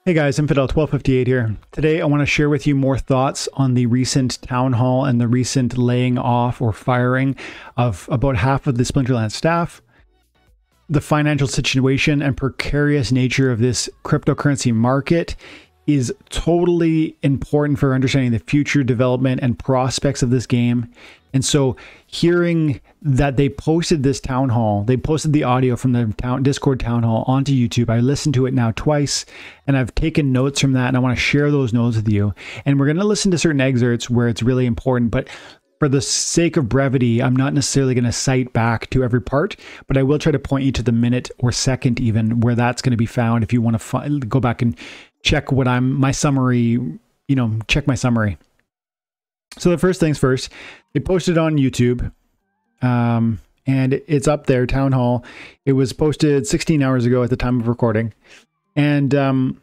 Hey guys, Infidel1258 here. Today I want to share with you more thoughts on the recent town hall and the recent laying off or firing of about half of the Splinterlands staff, the financial situation and precarious nature of this cryptocurrency market is totally important for understanding the future development and prospects of this game. And so hearing that they posted this town hall, they posted the audio from the Discord town hall onto YouTube. I listened to it now twice and I've taken notes from that and I want to share those notes with you. And we're going to listen to certain excerpts where it's really important, but for the sake of brevity, I'm not necessarily going to cite back to every part, but I will try to point you to the minute or second even where that's going to be found if you want to go back and check what my summary, check my summary. So the first things first, they posted on YouTube, and it's up there, Town Hall. It was posted 16 hours ago at the time of recording, and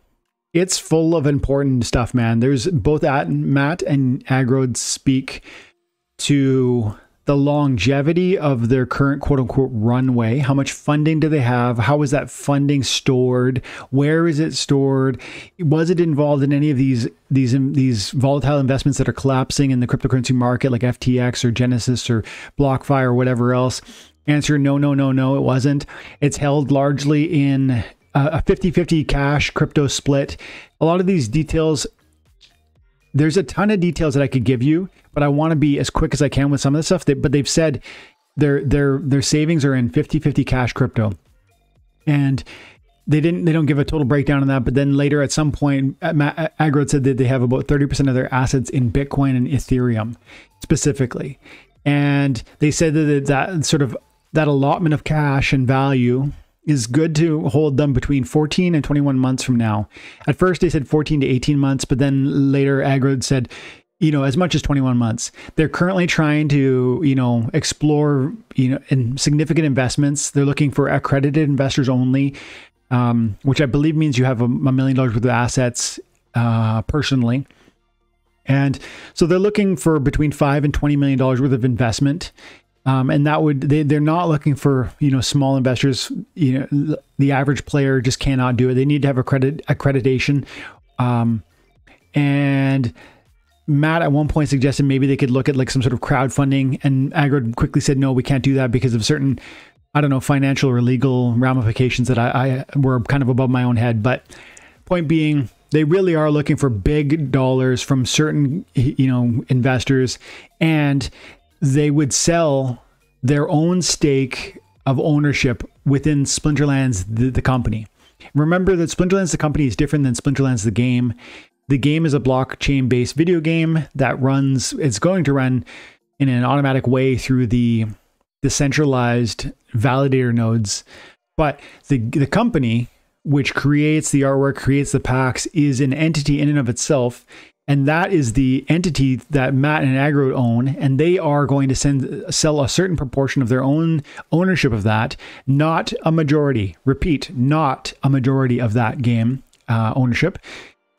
it's full of important stuff, man. There's both Matt and Agro speak to the longevity of their current quote-unquote runway. How much funding do they have? How is that funding stored? Where is it stored? Was it involved in any of these volatile investments that are collapsing in the cryptocurrency market, like FTX or Genesis or BlockFi or whatever else? Answer, no, it wasn't. It's held largely in a 50-50 cash crypto split. A lot of these details, there's a ton of details that I could give you, but I want to be as quick as I can with some of this stuff. But they've said their savings are in 50-50 cash crypto, and they don't give a total breakdown on that. But then later at some point, Agro said that they have about 30% of their assets in Bitcoin and Ethereum specifically, and they said that allotment of cash and value is good to hold them between 14 and 21 months from now. At first they said 14 to 18 months, but then later Agro said, as much as 21 months. They're currently trying to, explore, in significant investments. They're looking for accredited investors only, which I believe means you have $1 million worth of assets personally. And so they're looking for between $5 and $20 million worth of investment. And that they're not looking for, small investors. The average player just cannot do it. They need to have accreditation. And Matt at one point suggested maybe they could look at like some sort of crowdfunding, and Agro quickly said, no, we can't do that because of certain, financial or legal ramifications that I were kind of above my own head. But point being, they really are looking for big dollars from certain, investors, and they would sell their own stake of ownership within Splinterlands, the company. Remember that Splinterlands, the company, is different than Splinterlands, the game. The game is a blockchain-based video game that it's going to run in an automatic way through the decentralized validator nodes. But the company, which creates the artwork, creates the packs, is an entity in and of itself. And that is the entity that Matt and Agro own, and they are going to sell a certain proportion of their own ownership of that, not a majority. Repeat, not a majority of that game ownership.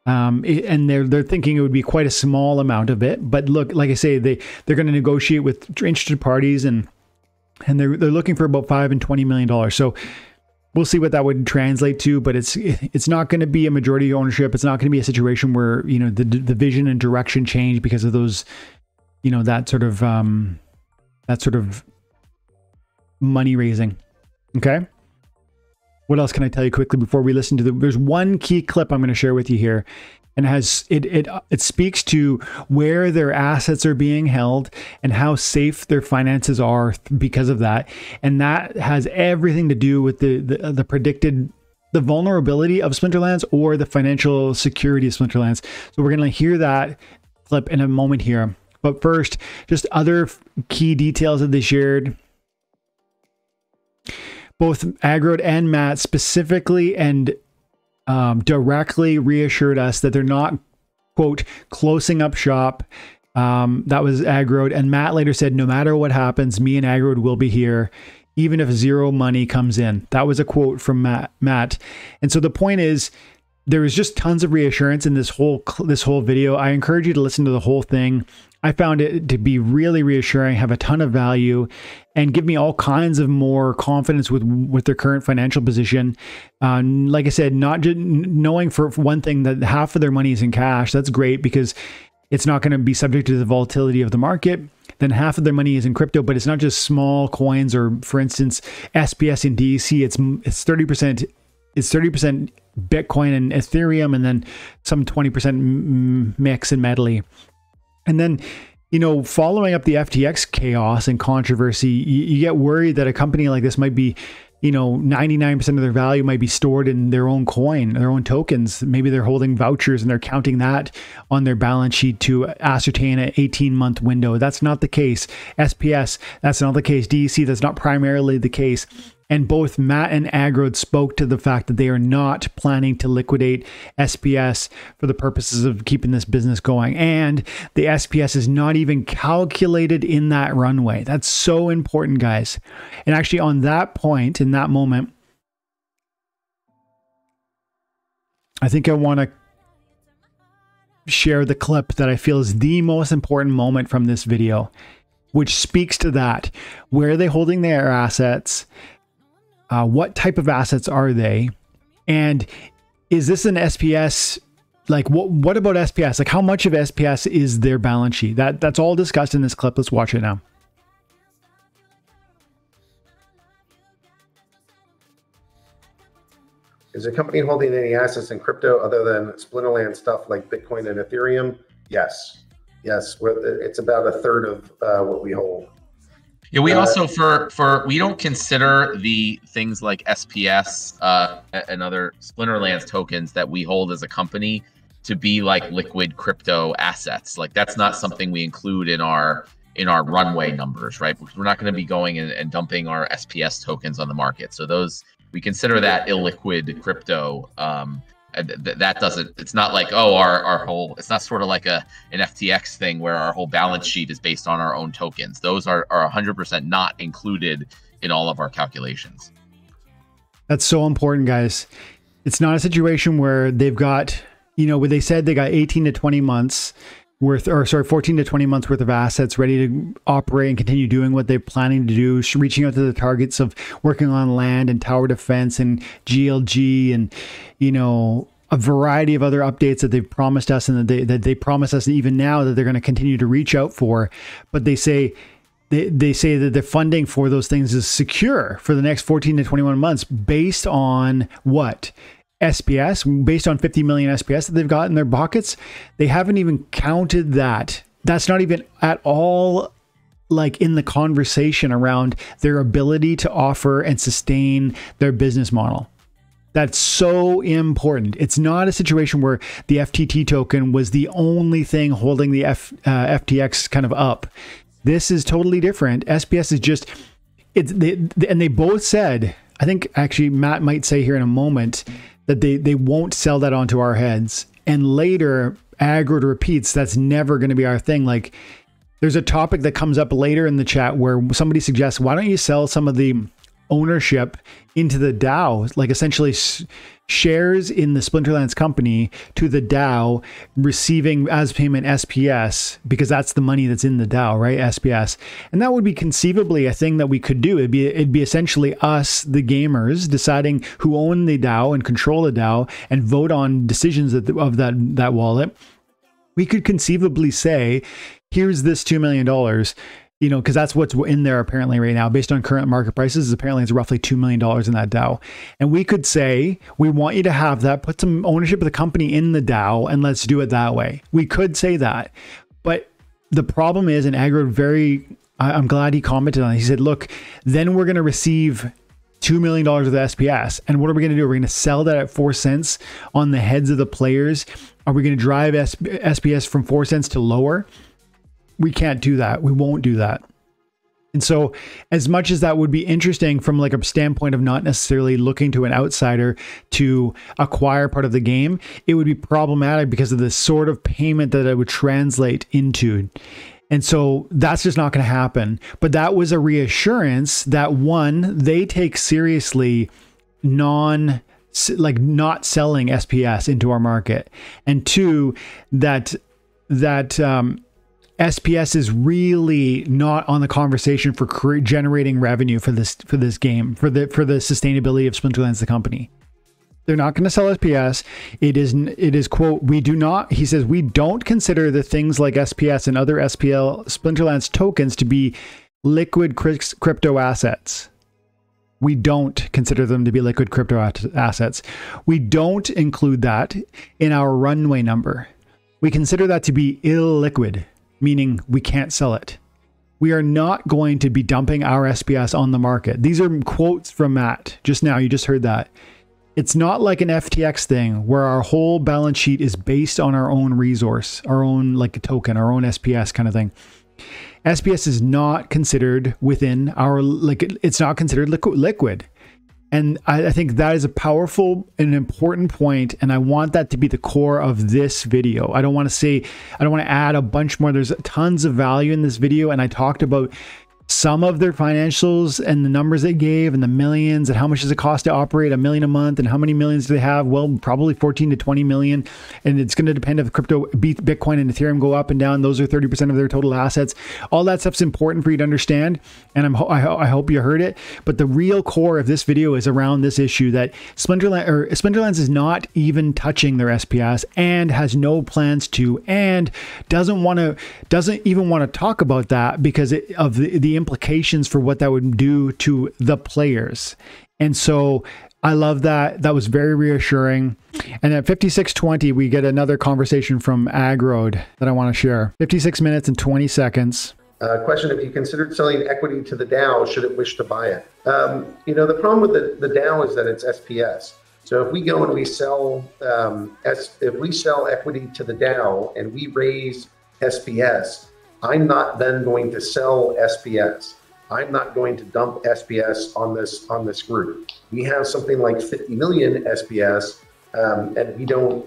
And they're thinking it would be quite a small amount of it. But look, like I say, they're going to negotiate with interested parties, and they're looking for about $5 and $20 million. So we'll see what that would translate to, but it's not going to be a majority ownership. It's not going to be a situation where, the vision and direction change because of those, that sort of money raising. Okay. What else can I tell you quickly before we listen to there's one key clip I'm going to share with you here, and it speaks to where their assets are being held and how safe their finances are because of that. And that has everything to do with the predicted vulnerability of Splinterlands or the financial security of Splinterlands. So we're going to hear that clip in a moment here. But first, just other key details that they shared. Both Agro and Matt specifically and directly reassured us that they're not, quote, closing up shop. That was Agro. And Matt later said, no matter what happens, me and Agro will be here, even if zero money comes in. That was a quote from Matt. And so the point is, there is just tons of reassurance in this whole video. I encourage you to listen to the whole thing. I found it to be really reassuring, have a ton of value, and give me all kinds of more confidence with their current financial position. Like I said, not just knowing for one thing that half of their money is in cash. That's great because it's not going to be subject to the volatility of the market. Then half of their money is in crypto, but it's not just small coins or, for instance, SPS and DEC. It's 30%. It's 30% Bitcoin and Ethereum, and then some 20% mix and medley. And then, following up the FTX chaos and controversy, you get worried that a company like this might be, 99% of their value might be stored in their own coin, their own tokens. Maybe they're holding vouchers and they're counting that on their balance sheet to ascertain an 18-month window. That's not the case. SPS, that's not the case. DEC, that's not primarily the case. And both Matt and Agrod spoke to the fact that they are not planning to liquidate SPS for the purposes of keeping this business going. And the SPS is not even calculated in that runway. That's so important, guys. And actually, on that point, in that moment, I think I want to share the clip that I feel is the most important moment from this video, which speaks to that. Where are they holding their assets? What type of assets are they? And is this an SPS? Like, what about SPS? Like, how much of SPS is their balance sheet? That's all discussed in this clip. Let's watch it now. Is the company holding any assets in crypto other than Splinterlands stuff like Bitcoin and Ethereum? Yes. Yes. It's about a third of what we hold. Yeah, we also we don't consider the things like SPS and other Splinterlands tokens that we hold as a company to be like liquid crypto assets. Like, that's not something we include in our runway numbers, right? Because we're not going to be going and dumping our SPS tokens on the market. So those, we consider that illiquid crypto. That doesn't, it's not like, our whole, it's not sort of like an FTX thing where our whole balance sheet is based on our own tokens. Those are 100% not included in all of our calculations. That's so important, guys. It's not a situation where they've got, where they said they got 18 to 20 months worth, 14 to 20 months worth of assets ready to operate and continue doing what they're planning to do, reaching out to the targets of working on land and tower defense and GLG and, a variety of other updates that they've promised us and that they promise us even now that they're going to continue to reach out for. But they say that the funding for those things is secure for the next 14 to 21 months based on what? SPS, based on 50 million SPS that they've got in their pockets. They haven't even counted that. That's not even at all like in the conversation around their ability to offer and sustain their business model. That's so important. It's not a situation where the FTT token was the only thing holding the FTX kind of up. This is totally different. SPS is just, and they both said, I think actually Matt might say here in a moment, that they won't sell that onto our heads. And later, Agrod repeats, that's never going to be our thing. Like, there's a topic that comes up later in the chat where somebody suggests, why don't you sell some of the ownership into the DAO, like essentially shares in the Splinterlands company to the DAO, receiving as payment SPS, because that's the money that's in the DAO, right? SPS. And that would be conceivably a thing that we could do. It'd be essentially us, the gamers, deciding who own the DAO and control the DAO and vote on decisions of that wallet. We could conceivably say, here's this $2 million, because that's what's in there apparently right now. Based on current market prices, apparently it's roughly $2 million in that DAO. And we could say, we want you to have that, put some ownership of the company in the DAO, and let's do it that way. We could say that. But the problem is, and Agrod I'm glad he commented on it. He said, look, then we're going to receive $2 million of the SPS. And what are we going to do? We're going to sell that at 4 cents on the heads of the players. Are we going to drive SPS from 4 cents to lower? We can't do that. We won't do that. And so as much as that would be interesting from like a standpoint of not necessarily looking to an outsider to acquire part of the game, it would be problematic because of the sort of payment that it would translate into. And so that's just not going to happen. But that was a reassurance that, one, they take seriously not selling SPS into our market. And two, that SPS is really not on the conversation for generating revenue for this game, for the sustainability of Splinterlands, the company. They're not going to sell SPS. It is quote, we do not, he says, we don't consider the things like SPS and other SPL Splinterlands tokens to be liquid crypto assets. We don't consider them to be liquid crypto assets. We don't include that in our runway number. We consider that to be illiquid, meaning we can't sell it. We are not going to be dumping our SPS on the market. These are quotes from Matt just now. You just heard that. It's not like an FTX thing where our whole balance sheet is based on our own resource, our own like a token, our own SPS kind of thing. SPS is not considered within our, like, it's not considered liquid. And I think that is a powerful and important point, and I want that to be the core of this video. I don't want to add a bunch more. There's tons of value in this video, and I talked about some of their financials and the numbers they gave and the millions and how much does it cost to operate $1 million a month and how many millions do they have? Well, probably 14 to 20 million. And it's going to depend if crypto, Bitcoin and Ethereum go up and down. Those are 30% of their total assets. All that stuff's important for you to understand. And I hope you heard it. But the real core of this video is around this issue that Splinterlands is not even touching their SPS and has no plans to, and doesn't even want to talk about that because of the implications for what that would do to the players. And so I love that. That was very reassuring. And at 56:20, we get another conversation from Agrode that I want to share. 56 minutes and 20 seconds. Question: if you considered selling equity to the DAO, should it wish to buy it? The problem with the DAO is that it's SPS. So if we go and we sell, if we sell equity to the DAO and we raise SPS, I'm not then going to sell SPS. I'm not going to dump SPS on this group. We have something like 50 million SPS, and we don't,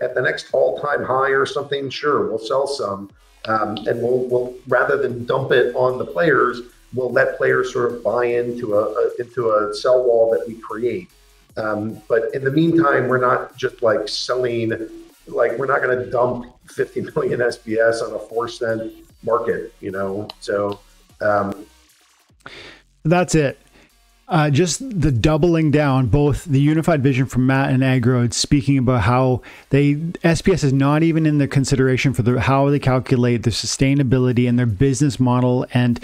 at the next all-time high or something, sure, we'll sell some, and we'll rather than dump it on the players, we'll let players sort of buy into a sell wall that we create. But in the meantime, we're not just like selling. Like, we're not going to dump 50 million SPS on a 4-cent market, so that's it. Just the doubling down, both the unified vision from Matt and Agrode, speaking about how SPS is not even in their consideration for how they calculate their sustainability and their business model, and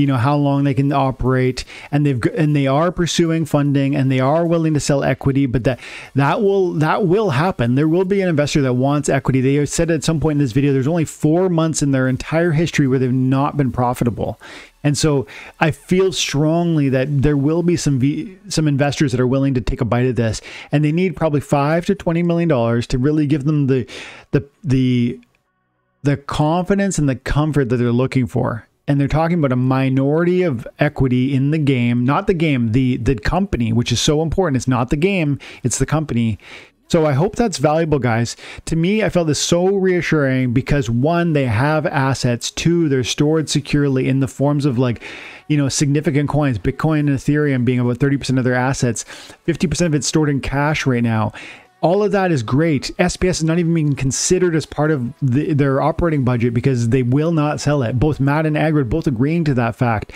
how long they can operate, and they are pursuing funding, and they are willing to sell equity, but that will happen. There will be an investor that wants equity. They said at some point in this video, there's only 4 months in their entire history where they've not been profitable. And so I feel strongly that there will be some investors that are willing to take a bite of this, and they need probably $5 to $20 million to really give them the confidence and the comfort that they're looking for. And they're talking about a minority of equity in the game, not the game, the company, which is so important. It's not the game, it's the company. So I hope that's valuable, guys. To me, I felt this so reassuring because 1, they have assets. 2, they're stored securely in the forms of significant coins, Bitcoin and Ethereum being about 30% of their assets. 50% of it's stored in cash right now. All of that is great. SPS is not even being considered as part of their operating budget because they will not sell it. Both Matt and Agrode both agreeing to that fact.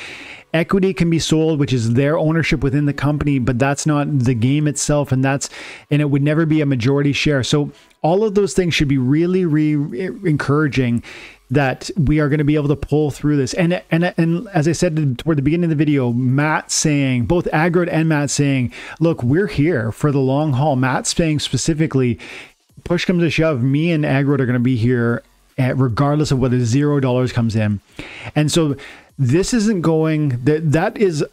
Equity can be sold, which is their ownership within the company, but that's not the game itself, and it would never be a majority share. So all of those things should be really encouraging that we are going to be able to pull through this. And as I said toward the beginning of the video, Matt saying, both Agrode and Matt saying, look, we're here for the long haul. Matt saying specifically, push comes to shove, me and Agrode are going to be here regardless of whether $0 comes in. And so this isn't going, that is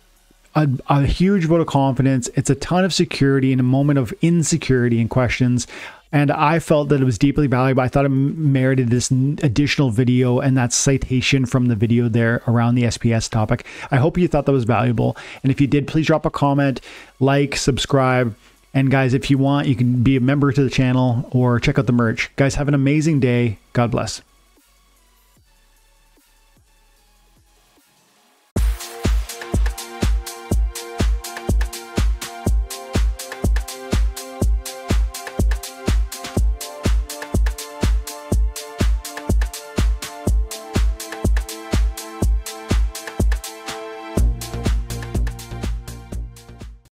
a huge vote of confidence. It's a ton of security in a moment of insecurity and questions. And I felt that it was deeply valuable. I thought it merited this additional video and that citation from the video there around the SPS topic. I hope you thought that was valuable. And if you did, please drop a comment, like, subscribe. And guys, if you want, you can be a member to the channel or check out the merch. Guys, have an amazing day. God bless.